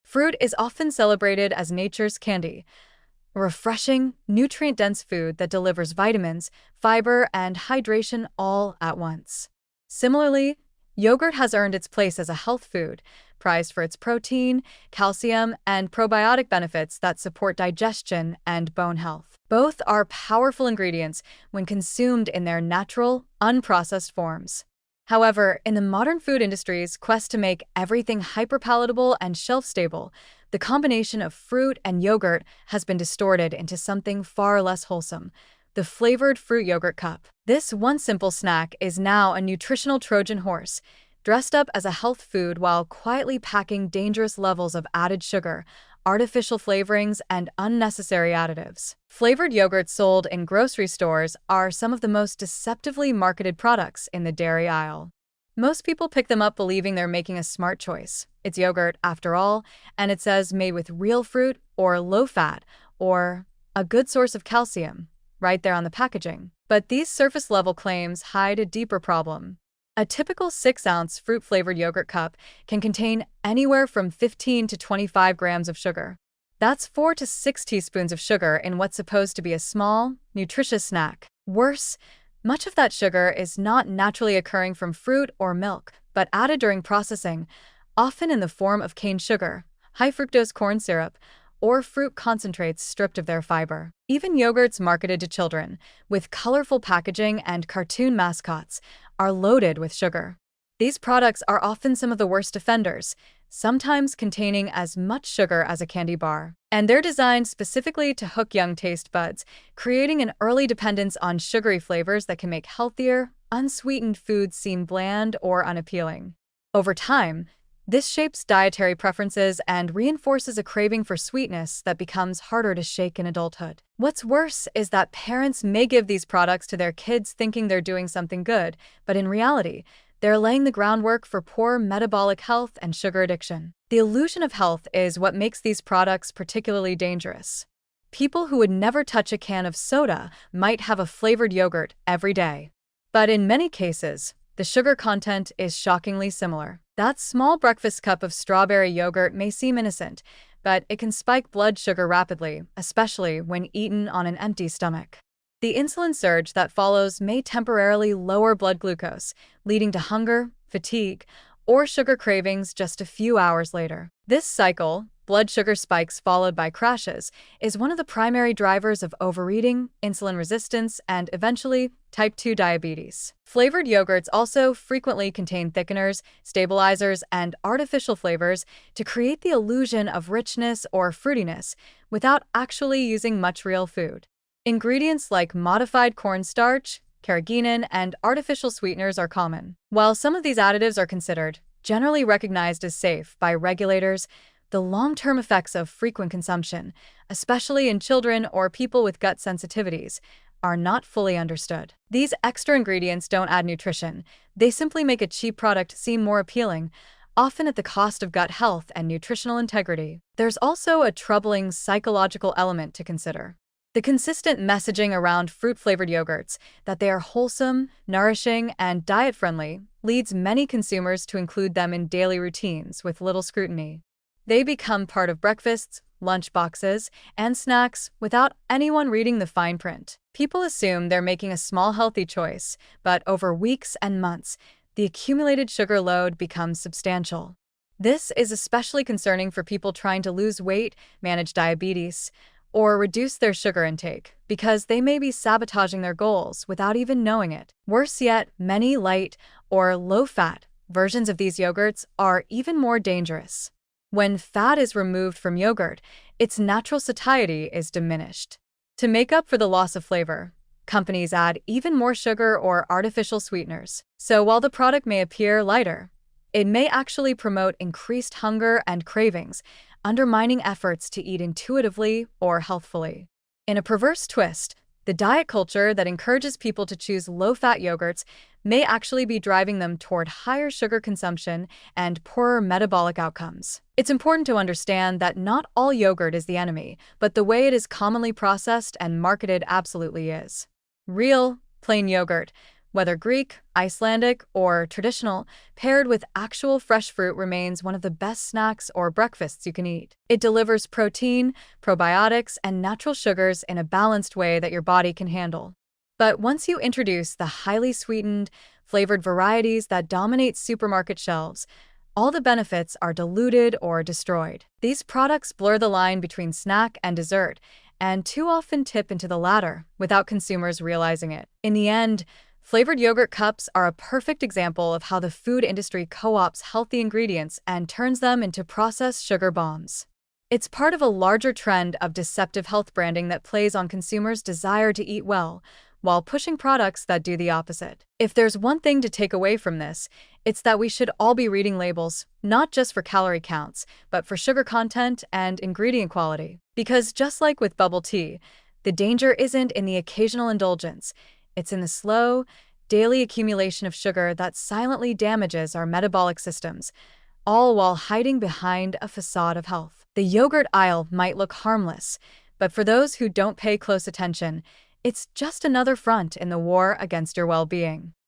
Fruit is often celebrated as nature's candy, a refreshing, nutrient-dense food that delivers vitamins, fiber, and hydration all at once. Similarly, yogurt has earned its place as a health food, prized for its protein, calcium, and probiotic benefits that support digestion and bone health. Both are powerful ingredients when consumed in their natural, unprocessed forms. However, in the modern food industry's quest to make everything hyperpalatable and shelf-stable, the combination of fruit and yogurt has been distorted into something far less wholesome: the flavored fruit yogurt cup. This one simple snack is now a nutritional Trojan horse, dressed up as a health food while quietly packing dangerous levels of added sugar, artificial flavorings, and unnecessary additives. Flavored yogurts sold in grocery stores are some of the most deceptively marketed products in the dairy aisle. Most people pick them up believing they're making a smart choice. It's yogurt, after all, and it says made with real fruit or low fat or a good source of calcium right there on the packaging. But these surface-level claims hide a deeper problem. A typical 6-ounce fruit-flavored yogurt cup can contain anywhere from 15 to 25 grams of sugar. That's 4 to 6 teaspoons of sugar in what's supposed to be a small, nutritious snack. Worse, much of that sugar is not naturally occurring from fruit or milk, but added during processing, often in the form of cane sugar, high-fructose corn syrup, or fruit concentrates stripped of their fiber. Even yogurts marketed to children, with colorful packaging and cartoon mascots, are loaded with sugar. These products are often some of the worst offenders, sometimes containing as much sugar as a candy bar. And they're designed specifically to hook young taste buds, creating an early dependence on sugary flavors that can make healthier, unsweetened foods seem bland or unappealing. Over time, this shapes dietary preferences and reinforces a craving for sweetness that becomes harder to shake in adulthood. What's worse is that parents may give these products to their kids thinking they're doing something good, but in reality, they're laying the groundwork for poor metabolic health and sugar addiction. The illusion of health is what makes these products particularly dangerous. People who would never touch a can of soda might have a flavored yogurt every day. But in many cases, the sugar content is shockingly similar. That small breakfast cup of strawberry yogurt may seem innocent, but it can spike blood sugar rapidly, especially when eaten on an empty stomach. The insulin surge that follows may temporarily lower blood glucose, leading to hunger, fatigue, or sugar cravings just a few hours later. This cycle, blood sugar spikes followed by crashes, is one of the primary drivers of overeating, insulin resistance, and eventually, type 2 diabetes. Flavored yogurts also frequently contain thickeners, stabilizers, and artificial flavors to create the illusion of richness or fruitiness without actually using much real food. Ingredients like modified cornstarch, carrageenan, and artificial sweeteners are common. While some of these additives are considered, generally recognized as safe by regulators, the long-term effects of frequent consumption, especially in children or people with gut sensitivities, are not fully understood. These extra ingredients don't add nutrition, they simply make a cheap product seem more appealing, often at the cost of gut health and nutritional integrity. There's also a troubling psychological element to consider. The consistent messaging around fruit-flavored yogurts, that they are wholesome, nourishing, and diet-friendly, leads many consumers to include them in daily routines with little scrutiny. They become part of breakfasts, lunch boxes, and snacks without anyone reading the fine print. People assume they're making a small healthy choice, but over weeks and months, the accumulated sugar load becomes substantial. This is especially concerning for people trying to lose weight, manage diabetes, or reduce their sugar intake, because they may be sabotaging their goals without even knowing it. Worse yet, many light or low-fat versions of these yogurts are even more dangerous. When fat is removed from yogurt, its natural satiety is diminished. To make up for the loss of flavor, companies add even more sugar or artificial sweeteners. So while the product may appear lighter, it may actually promote increased hunger and cravings, undermining efforts to eat intuitively or healthfully. In a perverse twist, the diet culture that encourages people to choose low-fat yogurts may actually be driving them toward higher sugar consumption and poorer metabolic outcomes. It's important to understand that not all yogurt is the enemy, but the way it is commonly processed and marketed absolutely is. Real, plain yogurt, Whether Greek, Icelandic, or traditional, paired with actual fresh fruit remains one of the best snacks or breakfasts you can eat. It delivers protein, probiotics, and natural sugars in a balanced way that your body can handle. But once you introduce the highly sweetened, flavored varieties that dominate supermarket shelves, all the benefits are diluted or destroyed. These products blur the line between snack and dessert, and too often tip into the latter without consumers realizing it. In the end, flavored yogurt cups are a perfect example of how the food industry co-opts healthy ingredients and turns them into processed sugar bombs. It's part of a larger trend of deceptive health branding that plays on consumers' desire to eat well, while pushing products that do the opposite. If there's one thing to take away from this, it's that we should all be reading labels, not just for calorie counts, but for sugar content and ingredient quality. Because just like with bubble tea, the danger isn't in the occasional indulgence, it's in the slow, daily accumulation of sugar that silently damages our metabolic systems, all while hiding behind a facade of health. The yogurt aisle might look harmless, but for those who don't pay close attention, it's just another front in the war against your well-being.